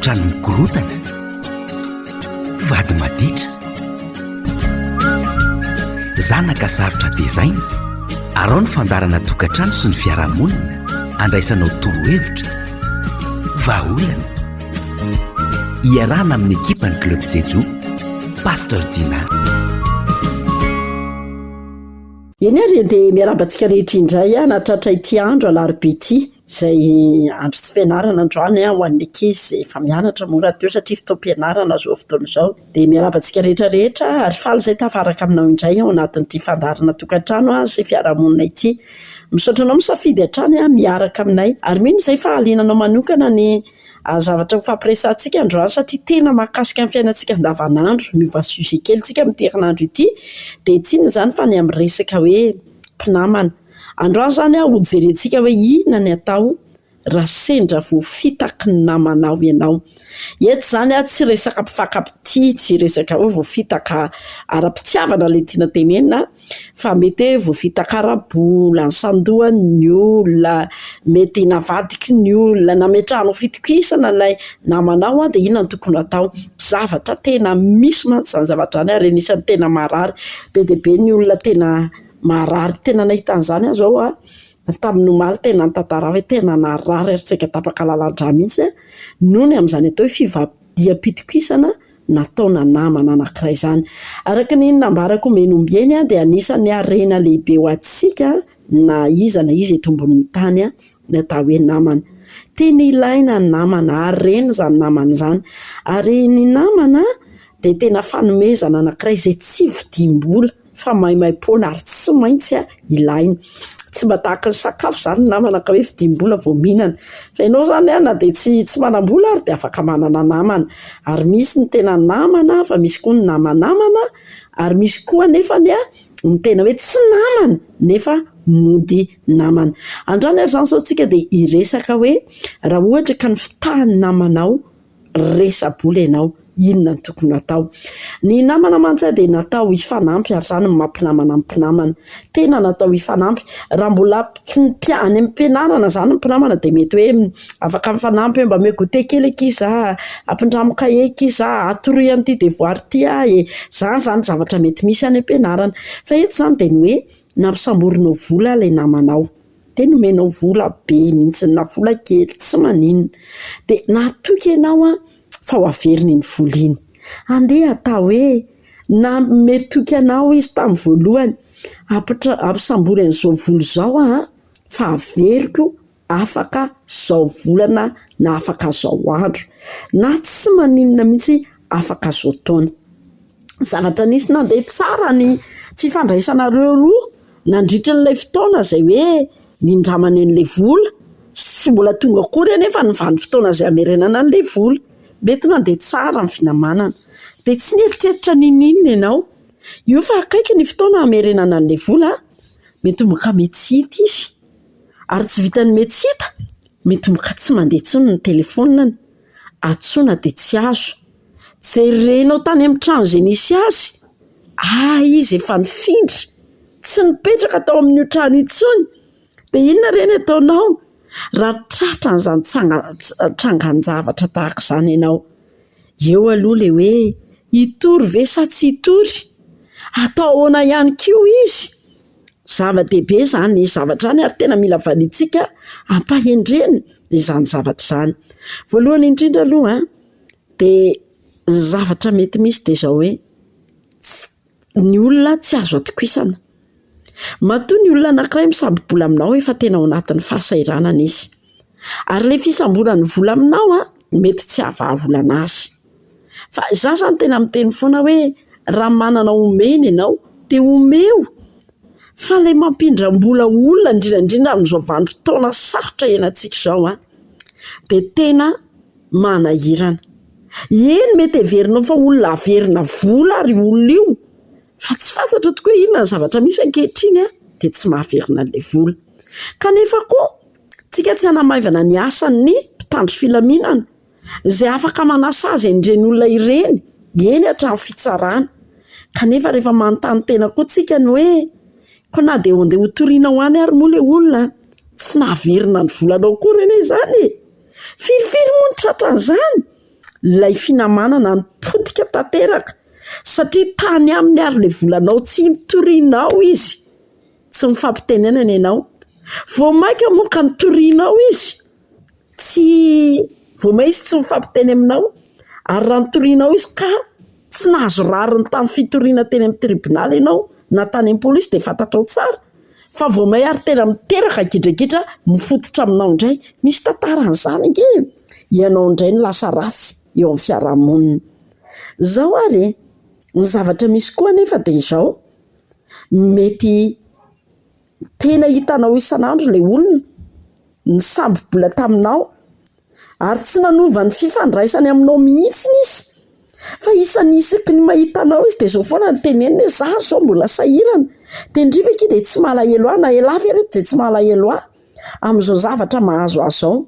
tokantrano mikorotana, vady maditra, zanaka sarotra dezaina, arao ny fandarana tokantrano sy ny fiarahamonina, andraisanao torohevitra, vahaolana, iarahana amin'ny ekipa ny Club Jejo, Pasteur Dina. Eny ary dia miarabantsika rehetra indray natratra ity andro alarobia izay andro tsy fianarana androany ho an'ny ankizy efa mianatra moa rahateo satria fotoam-pianarana zao fotoana izao. Dia miarabantsika rehetra ary faly izay tafaraka aminao indray ao anatin'ity fandarana tokantrano sy fiarahamonina ity. Misaotra anao misafidy hatrany miaraka aminay ary mino izay fahalinanao manokana ny zavatra ho fampiresantsika androany satria tena mahakasika amin'ny fiainantsika andavanandro, miova sujet kely tsika amin'ny herinandro ity dia tsinona izany fa ny amin'ny resaka hoe mpinamana. Androany izany ho jerentsika hoe inona ny atao raha sendra voafitaky ny namanao ianao. Eto izany tsy resaka mpifankampity, tsy resaka hoe voafitaka ara-pitiavana ilay tiana tenenina, fa mety hoe voafitaka ara-bola, sandohan'ny olona, mety navadiky ny olona, nametrahanao fitokisana ilay namanao dia inona no tokony atao. Zavatra tena misy mantsy izany zavatra izany ary anisan'ny tena marary. Be dia be ny olona tena marary, tena nahita an'izany aho zao tamin'ny omaly tena nitantara hoe tena narary ary tsy tapaka lalandra mihitsy noho ny amin'izany atao hoe fivadiam-pitokisana nataona namana anankiray izany. Araka ny nambarako menomby eny dia anisan'ny harena lehibe ho antsika na iza eto ambonin'ny tany ny atao hoe namana. Tena ilaina ny namana, harena izany namana izany. Ary ny namana dia tena fanomezana anankiray izay tsy vidim-bola fa maimai-poana ary tsy maintsy ilaina. Tsy matahaka ny sakafo izany ny namana ka hoe vidim-bola vao mihinana. Fa ianao izany na dia tsy manam-bola ary dia afaka manana namana. Ary misy ny tena namana, fa misy koa ny namanamana, ary misy koa nefa ny tena hoe tsy namana nefa mody namana. Androany ary izany sao tsika dia hiresaka hoe raha ohatra ka ny fitahan'ny namanao resa-bola ianao, inona ny tokony atao. Ny namana mantsy dia natao hifanampy ary izany mampinamana amin'ny mpinamana. Tena natao hifanampy. Raha mbola any amin'ny mpianarana izany ny mpinamana dia mety hoe afaka mifanampy hoe mba me goûter kely ankizy, ampindramo kahie ankizy, atoroy an'ity devoir ity zany zavatra mety misy any am-pianarana. Fa eto izany dia ny hoe nampisamborinao vola ilay namanao. Tena omenao vola be mihitsy, na vola kely tsy maninona. Dia natoky ianao fa ho averiny ny vola iny. Andeha atao hoe na metoky anao izy tamin'ny voalohany ampisambory an'izao vola izao fa averiko afaka izao volana na afaka izao andro na tsy maninona mihitsy afaka izao taona. Zavatra nisy nandeha tsara ny fifandraisanareo roa nandritra n'ilay fotoana izay hoe nindramany an'ilay vola, tsy mbola tonga akory anefa ny vanim-potoana izay hamerenana an'ilay vola. Mety nandeha tsara ny finamanana dia tsy nieritreritra ninona ianao. Io fa akaiky ny fotoana hamerenana an'ilay vola, mety moka metsita izy ary tsy vitany metsita, mety moka tsy mandeha intsony ny telefonina, atsoina dia tsy azo. Jerenao tany amin'ny trano izay nisy azy, izy efa nifindra, tsy nipetraka tao amin'io trano intsony. Dia inona reny ataonao? Raha tratra an'izany trangan-javatra tahaka izany ianao, eo aloha ilay hoe hitory ve sa tsy hitory? Atao ahoana ihany koa izy? Zava-dehibe izany ny zavatra izany ary tena mila valintsika ampahendrena izany zavatra izany. Voalohany indrindra aloha dia zavatra mety misy dia izao hoe ny olona tsy azo atokisana. Matoa ny olona anankiray misambobola aminao efa tena ao anatin'ny fahasahiranana izy. Ary ilay fisambolany vola aminao mety tsy havahaolana azy. Fa izaho izany tena miteny foana hoe raha manana omeny ianao dia omeo. Fa ilay mampindram-bola olona indrindra amin'izao vanim-potoana sarotra ianantsika izao dia tena manahirana. Eny mety averinao fa olona averina vola ary olona io, fa tsy fantatra tokoa inona ny zavatra misy ankehitriny dia tsy mahaverina an'ilay vola. Kanefa koa tsika tsy hanamaivana ny asan'ny mpitandro filaminana izay afaka manasa azy ireny olona ireny eny hatramin'ny fitsarana. Kanefa rehefa manontany tena koa tsika ny hoe koa na dia andeha hotoriana ho any ary moa ilay olona tsy nahaverina ny volanao koa reny izany. Firifiry moa ny tratran'izany. lay finamanana nipotika tanteraka satria tany aminy ary le volanao tsy nitorianao izy tsy mifampitenenana ianao vao maika moa ka nitorianao izy tsy vao mai izy tsy mifampiteny aminao ary raha nitorianao izy ka tsy nahazo rariny tamin'ny fitoriana teny amin'ny tribunal ianao na tany amin'ny polisy dia fantatrao tsara fa vao mai ary tena miteraka gidragidra mifototra aminao indray misy tantaran'izany nge ianao indray ny lasa ratsy eo amin'ny fiarahamonina zao ary ny zavatra misy koa nefa dia izao mety tena hitanao isan'andro le olona ny sambobola taminao ary tsy nanova ny fifandraisany aminao mihitsiny izy fa isan'ny isaky ny mahitanao izy dia zao foana ny tenenina zary zao mbola sahirana dia ndrivaka dia tsy malahelo ahy na elafy reto dia tsy malahelo ahy amin'izao zavatra mahazo azy zao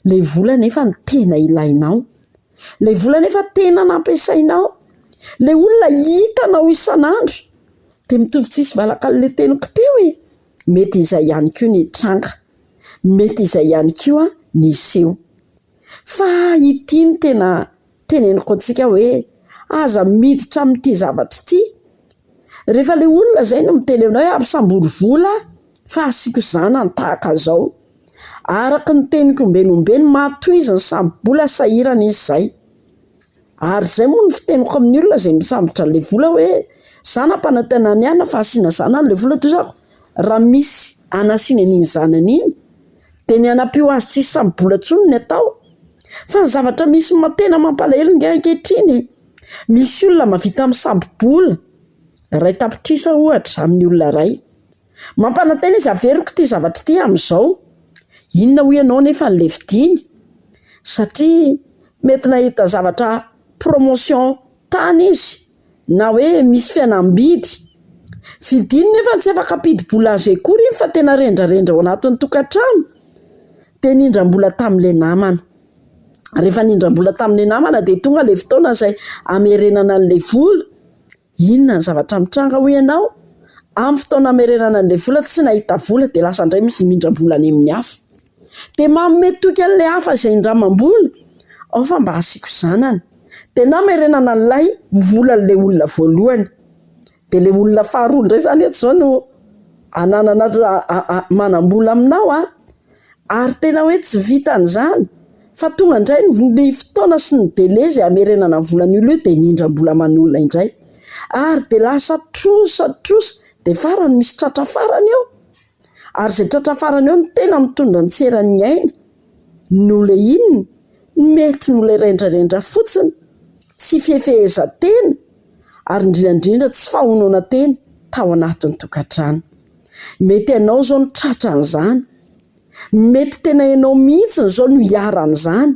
le vola nefa ny tena ilainao le vola nefa tena nampiasainao le olona hitanao isan'andro dia mitovy tsisy valakale teniko teo mety izay ihany koa ny tranga mety izay ihany koa ny seho fa ity ny tena teneniko antsika hoe aza miditra amin'ity zavatra ity rehefa le olona zay no miteny aminao hoe ampisambory vola fa asiako zana ny tahaka zao araka ny teniko ombenombeny matoy izy ny sambobola sahirana izy zay ary zay moa ny fiteniko amin'ny olona zay misambotra le vola hoe zana mpanantenany ihany fa asiana zana le vola tozako raha misy anasiana an'iny zanany iny dia ny anampio azy tsy sambobola tsony ny atao fa ny zavatra misy tena mampalahelo nge ankehitriny misy olona mavita amin'ny sambobola ray tapitrisa ohatra amin'ny olona ray mampanantena izy averiko ity zavatra ity amin'izao inona ho ianao nefa ny levidiny satria mety nahita zavatra promotion tany izy na hoe misy fianambidy fidiny nefa tsy afaka apidibola azy akory iny fa tena rendrarendra ao anatin'ny tokantrano dia nindram-bola tamin'le namana rehefa nindram-bola tamin'le namana dia tonga le fotoana izay amerenana an'le vola inona ny zavatra mitranga ho ianao amin'ny fotoana amerenana an'le vola tsy nahita vola dia lasa indray misy mindram-bola any amin'ny hafa dia mametoky an'le hafa izay indramam-bola ao fa mba asiako zanany dia na amerenana an'ilay vola le olona voalohany dia le olona faharoa indray zany eto zao no ananana manam-bola aminao ary tena hoe tsy vitan'izany fa tonga indray ny fotoana sy ny délai zay amerenana volany olo io dia nindram-bola man'olona indray ary dia lasa trosa dia farany misy tratra farany eo ary zay tratra farany eo no tena mitondra ny tseran'ny aina no le inona mety no le rendrarendra fotsiny tsy fefehezan-tena ary indrindrandrindra tsy fahonoana tena tao anatin'ny tokantrano mety ianao zao ny tratran'izany mety tena ianao mihitsy zao no hiaran'izany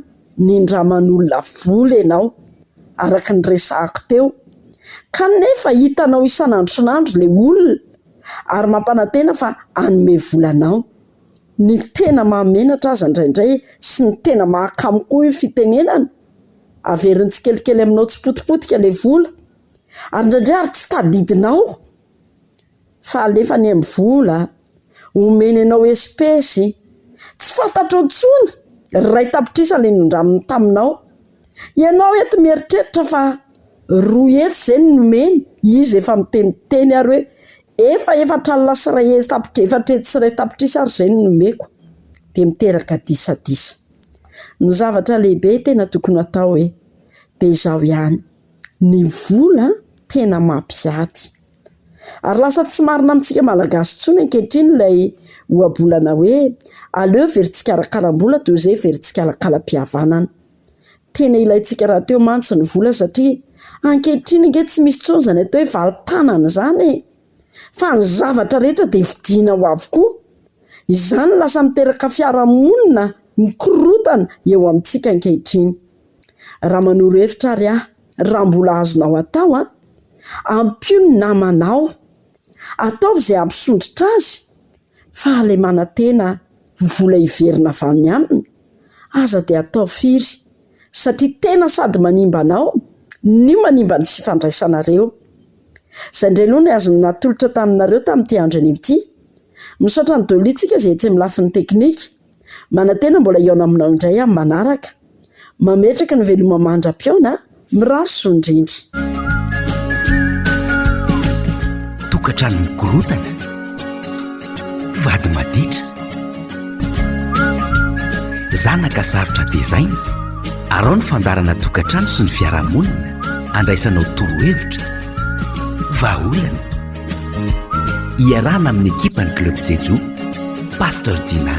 nindraman'olona vola ianao araka ny resahako teo kanefa hitanao isan'andro san'andro le olona ary mampanantena fa anome volanao ny tena mahamenatra aza indraindray sy ny tena mahakamo io fitenenana averin'ny tsy kelikely aminao tsy potipotika le vola ary indraindray ary tsy tadidinao fa alefa ny amin'ny vola omeny ianao espèce tsy fantatro ntsony ray tapitrisa le nindraminy taminao ianao eto mieritreritra fa roa etsy zay ny nomeny izy efa miteniteny ary hoe efatra lasa ray efatra etsy sy ray tapitrisa ary zay ny nomeko dia miteraka disadisa ny zavatra lehibe tena tokony atao dia izao ihany ny vola tena mampiady ary lasa tsy marina amintsika malagasy tsony ankehitriny ilay ohabolana hoe aleo veritsikarakala-bola toy izay veritsikarakala-pihavanana tena ilayntsika raha teo mantsy ny vola satria ankehitriny nge tsy misy tsony zany atao hoe valitanana zany fa ny zavatra rehetra dia vidiana ho avokoa izany lasa miteraka fiarahamonina mikorotana eo amintsika ankehitriny raha manoro hevitra ary raha mbola azonao atao ampio ny namanao ataovy izay ampisondritra azy fa ilay manantena vola hiverina avy amin'ny aminy aza dia atao firy satria tena sady manimba anao ny manimba ny fifandraisanareo izay indray aloha ny azo natolotra taminareo tamin'ity andro any ity misaotra ny dolitsika izay tsy milafin'ny teknika manantena mbola iona aminao indray amin'ny manaraka mametraka ny veloma mandra-piona mirary sondrindry. Tokantrano mikorotana, vady maditra, zanaka sarotra tezaina, arao ny fandarana tokantrano sy ny fiarahamonina, andraisanao torohevitra, vahaolana. Iarahana amin'ny ekipa ny Club Jejo, Pasteur Dina.